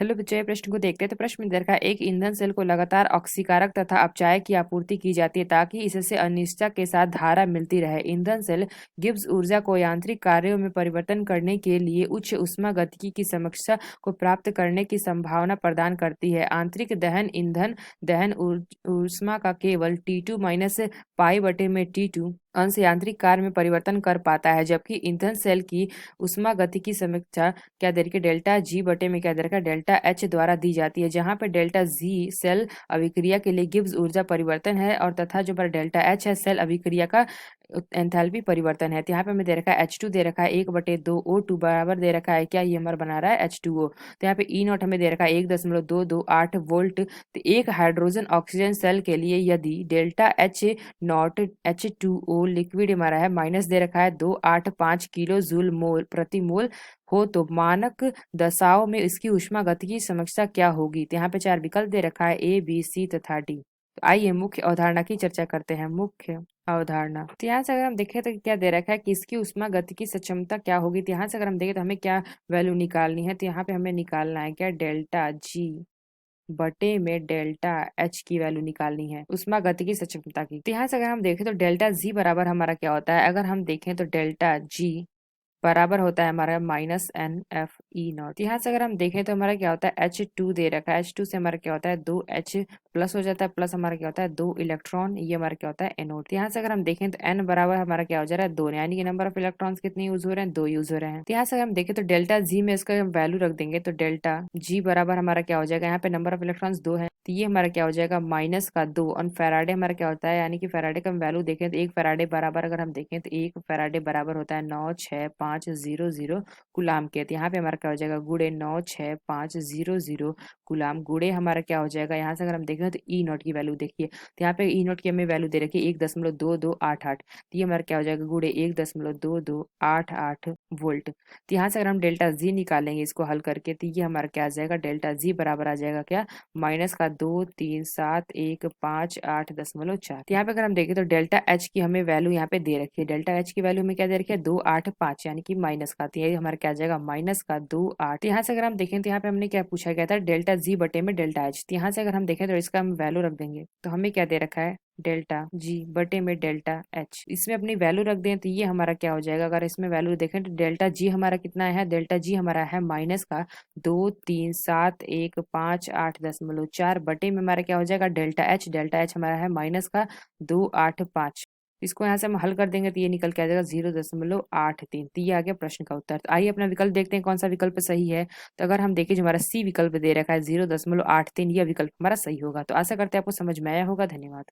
चलो बच्चों, ये प्रश्न को देखते हैं। तो प्रश्न में दे रखा है, एक ईंधन सेल को लगातार ऑक्सीकारक तथा अपचायक की आपूर्ति की जाती है ताकि इससे अनिश्चितता के साथ धारा मिलती रहे। ईंधन सेल गिब्स ऊर्जा को यांत्रिक कार्यों में परिवर्तन करने के लिए उच्च ऊष्मागतिकी की समस्या को प्राप्त करने की संभावना प्रदान करती है। आंतरिक दहन ईंधन दहन ऊष्मा का केवल T2 माइनस पाई बटे में T2 अंश यांत्रिक कार्य में परिवर्तन कर पाता है, जबकि ईंधन सेल की ऊष्मागतिकी समीक्षा क्या दे रखी है, डेल्टा जी बटे में क्या दे रखा है, डेल्टा एच द्वारा दी जाती है, जहां पे डेल्टा जी सेल अभिक्रिया के लिए गिब्स ऊर्जा परिवर्तन है और तथा जो पर डेल्टा एच है सेल अभिक्रिया का एंथैल्पी परिवर्तन है। तो यहाँ पे हमें दे रखा है H2 दे रखा है 1/2O2 बराबर दे रखा है क्या, ये हमारा बना रहा है H2O। तो यहाँ पे ई नॉट हमें दे रखा है 1.228 वोल्ट। तो एक हाइड्रोजन ऑक्सीजन सेल के लिए यदि delta H not H2O liquid हमारा है माइनस दे रखा है 285 किलो जूल मोल प्रति मोल हो तो मानक दशाओं में इसकी ऊष्मागतिकी समस्या क्या होगी। तो यहाँ पे 4 विकल्प दे रखा है A, B, C तथा D। तो आइए मुख्य अवधारणा की चर्चा करते हैं। मुख्य अवधारणा, तो यहाँ से अगर हम देखें तो क्या दे रखा है कि इसकी ऊष्मागतिकी क्षमता क्या होगी। तो यहाँ से अगर हम देखें तो हमें क्या वैल्यू निकालनी है। तो यहाँ पे हमें निकालना है क्या, डेल्टा जी बटे में डेल्टा एच की वैल्यू निकालनी है ऊष्मागतिकी क्षमता की। तो यहाँ से अगर हम देखें तो डेल्टा जी बराबर हमारा क्या होता है, अगर हम देखें तो डेल्टा जी बराबर होता है हमारा -NF(E0)। यहाँ से अगर हम देखें तो हमारा क्या होता है H2 दे रखा है, H2 से हमारा क्या होता है 2H प्लस हो जाता है, प्लस हमारा क्या होता है 2 इलेक्ट्रॉन, ये हमारा क्या होता है एनोड। यहाँ से अगर हम देखें तो N बराबर हमारा क्या हो जा रहा है 2, यानी कि नंबर ऑफ इलेक्ट्रॉन्स कितने यूज हो रहे हैं, 2 यूज हो रहे हैं। तो यहाँ से अगर हम देखें तो डेल्टा जी में इसका वैल्यू रख देंगे तो डेल्टा जी बराबर हमारा क्या हो जाएगा, यहाँ पे नंबर ऑफ इलेक्ट्रॉन्स 2 है तो ये हमारा क्या हो जाएगा -2। और फैराडे हमारा क्या होता है, यानी कि फैराडे का वैल्यू देखें तो 1 फैराडे बराबर अगर हम देखें तो 1 फैराडे बराबर होता है 96500 कुलाम के। तो यहाँ पे हमारा क्या हो जाएगा गुड़े 96500 कुलाम गुड़े हमारा क्या हो जाएगा, यहाँ से अगर हम देखें तो ई नॉट की वैल्यू देखिए। तो यहाँ पे ई नॉट की हमें वैल्यू दे रखी है 1.2288। तो ये हमारा क्या हो जाएगा गुड़े 1.2288 वोल्ट। तो यहाँ से अगर हम डेल्टा जी निकालेंगे इसको हल करके तो ये हमारा क्या आ जाएगा, डेल्टा जी बराबर आ जाएगा क्या, -2371585.4। तो यहाँ पे अगर हम देखें तो डेल्टा एच की हमें वैल्यू यहाँ पे दे रखी है, डेल्टा एच की वैल्यू हमें क्या दे रखी है 285, यानी कि माइनस का। तो ये हमारा क्या आ जाएगा -28। यहाँ से अगर हम देखें तो यहाँ पे हमने क्या पूछा गया था, डेल्टा जी बटे में डेल्टा एच। तो यहाँ से अगर हम देखें तो इसका हम वैल्यू रख देंगे तो हमें क्या दे रखा है, डेल्टा जी बटे में डेल्टा एच। इसमें अपनी वैल्यू रख दें तो ये हमारा क्या हो जाएगा, अगर इसमें वैल्यू देखें तो डेल्टा जी हमारा कितना है, डेल्टा जी हमारा है माइनस का 2371585.4 बटे में हमारा क्या हो जाएगा डेल्टा एच। डेल्टा एच हमारा है माइनस का 285। इसको यहाँ से हम हल कर देंगे तो ये निकल के आ जाएगा 0.83। तो ये आ गया प्रश्न का उत्तर। तो आइए अपना विकल्प देखते हैं कौन सा विकल्प सही है। तो अगर हम देखें जो हमारा सी विकल्प दे रखा है 0.83, यह विकल्प हमारा सही होगा। तो आशा करते हैं आपको समझ में आया होगा। धन्यवाद।